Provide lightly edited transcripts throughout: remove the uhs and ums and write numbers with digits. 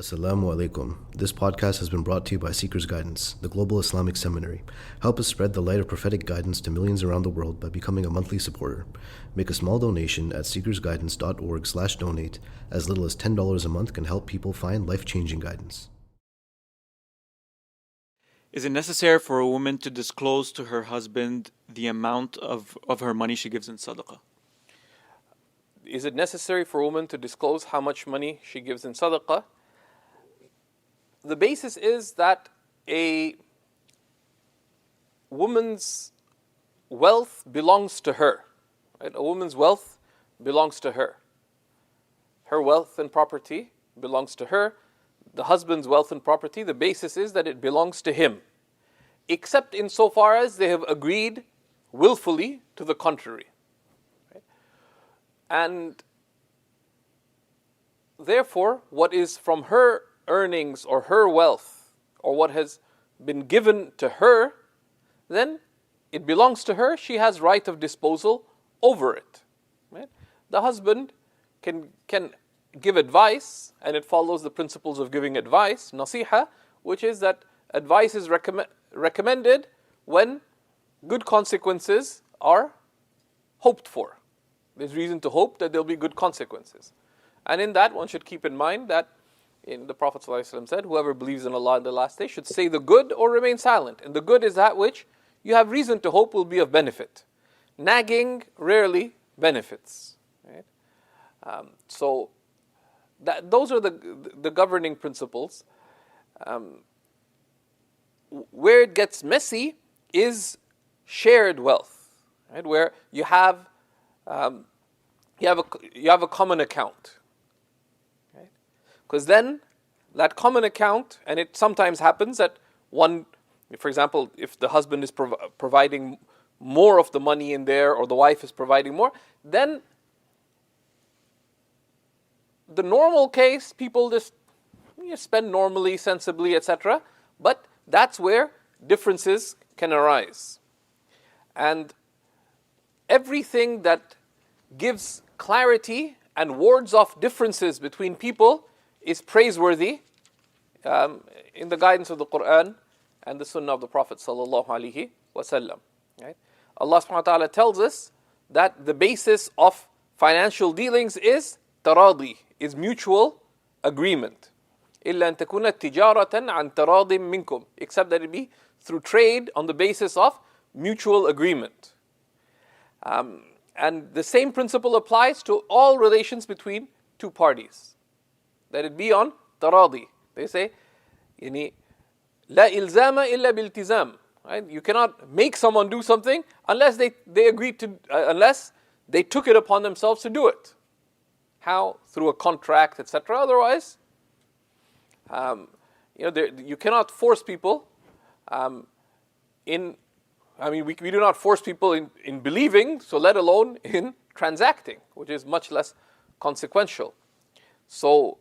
Assalamu alaikum. This podcast has been brought to you by SeekersGuidance, the global Islamic seminary. Help us spread the light of prophetic guidance to millions around the world by becoming a monthly supporter. Make a small donation at seekersguidance.org/donate. As little as $10 a month can help people find life-changing guidance. Is it necessary for a woman to disclose to her husband the amount of her money she gives in sadaqah? Is it necessary for a woman to disclose how much money she gives in sadaqah? The basis is that a woman's wealth belongs to her. Right? A woman's wealth belongs to her. Her wealth and property belongs to her. The husband's wealth and property, the basis is that it belongs to him, except insofar as they have agreed willfully to the contrary. Right? And therefore, what is from her earnings or her wealth, or what has been given to her, then it belongs to her. She has right of disposal over it. Right? The husband can give advice, and it follows the principles of giving advice, nasiha, which is that advice is recommended when good consequences are hoped for. There's reason to hope that there'll be good consequences. And in that, one should keep in mind that the Prophet ﷺ said, whoever believes in Allah in the last day should say the good or remain silent. And the good is that which you have reason to hope will be of benefit. Nagging rarely benefits. Right? So those are the governing principles. Where it gets messy is shared wealth, right? Where you have a common account. Because then that common account, and it sometimes happens that one, for example, if the husband is providing more of the money in there, or the wife is providing more, then the normal case, people just spend normally, sensibly, etc. But that's where differences can arise. And everything that gives clarity and wards off differences between people is praiseworthy in the guidance of the Quran and the Sunnah of the Prophet sallallahu alaihi wasallam. Right? Allah subhanahu wa ta'ala tells us that the basis of financial dealings is taradi, is mutual agreement. إِلَّا أَن تَكُونَ تِجَارَةً عَن تَرَاضٍ مِنْكُمْ, except that it be through trade on the basis of mutual agreement. And the same principle applies to all relations between two parties. That it be on taradi. They say, لَا إِلْزَامَ إِلَّا بِالْتِزَامِ. Right? You cannot make someone do something unless they agreed to, unless they took it upon themselves to do it. How? Through a contract, etc. Otherwise, you cannot force people we do not force people in believing, so let alone in transacting, which is much less consequential. So,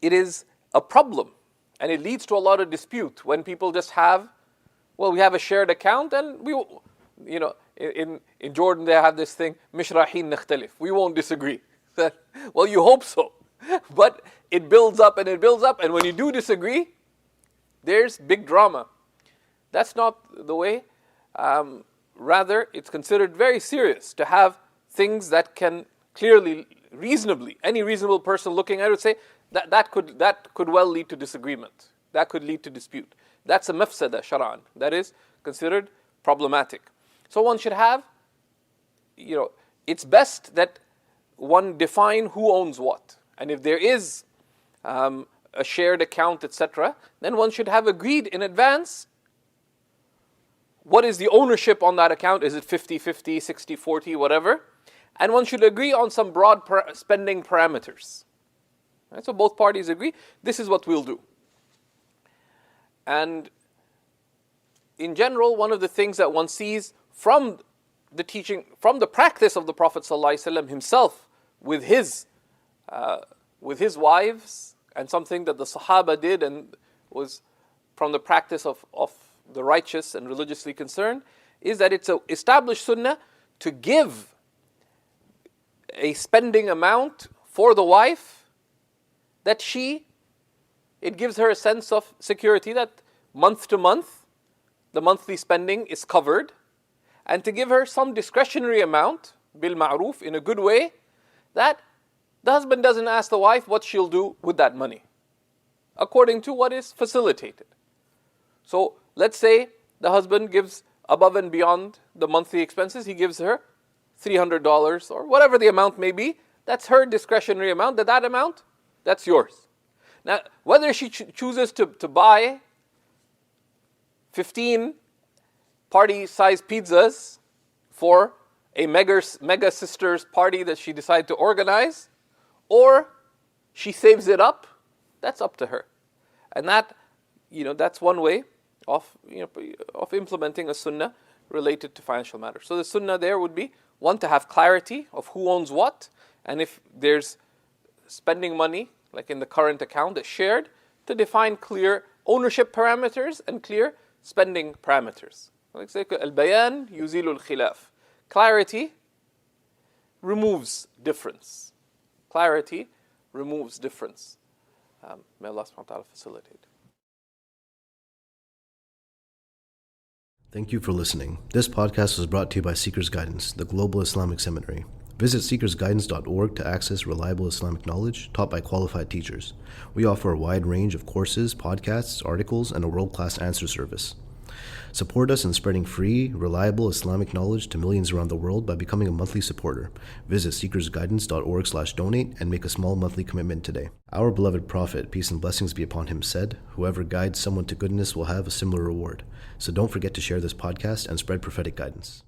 it is a problem, and it leads to a lot of dispute when people just have, we have a shared account, and in Jordan they have this thing, مش رايحين نختلف, we won't disagree. Well, you hope so, but it builds up and it builds up, and when you do disagree, there's big drama. That's not the way. Rather, it's considered very serious to have things that can clearly, reasonably, any reasonable person looking at it would say, that could well lead to disagreement. That could lead to dispute. That's a mafsada shar'an. That is considered problematic. So one should have, it's best that one define who owns what. And if there is a shared account, etc., then one should have agreed in advance what is the ownership on that account. Is it 50-50, 60-40, whatever? And one should agree on some broad spending parameters. Right? So both parties agree, this is what we'll do. And in general, one of the things that one sees from the teaching, from the practice of the Prophet ﷺ himself with his wives, and something that the Sahaba did and was from the practice of the righteous and religiously concerned, is that it's an established sunnah to give a spending amount for the wife that it gives her a sense of security that month to month, the monthly spending is covered, and to give her some discretionary amount, bil ma'roof, in a good way, that the husband doesn't ask the wife what she'll do with that money, according to what is facilitated. So let's say the husband gives above and beyond the monthly expenses, he gives her $300 or whatever the amount may be. That's her discretionary amount. That amount, that's yours. Now, whether she chooses to buy 15 party-sized pizzas for a mega sisters party that she decided to organize, or she saves it up, that's up to her. And that's one way of implementing a sunnah related to financial matters. So the sunnah there would be, one, to have clarity of who owns what, and if there's spending money, like in the current account, that's shared, to define clear ownership parameters and clear spending parameters. Like say, al-bayan yuzilu al-khilaf. Clarity removes difference. Clarity removes difference. May Allah subhanahu wa ta'ala facilitate. Thank you for listening. This podcast was brought to you by Seekers Guidance, the Global Islamic Seminary. Visit SeekersGuidance.org to access reliable Islamic knowledge taught by qualified teachers. We offer a wide range of courses, podcasts, articles, and a world-class answer service. Support us in spreading free, reliable Islamic knowledge to millions around the world by becoming a monthly supporter. Visit SeekersGuidance.org/donate and make a small monthly commitment today. Our beloved Prophet, peace and blessings be upon him, said, "Whoever guides someone to goodness will have a similar reward." So don't forget to share this podcast and spread prophetic guidance.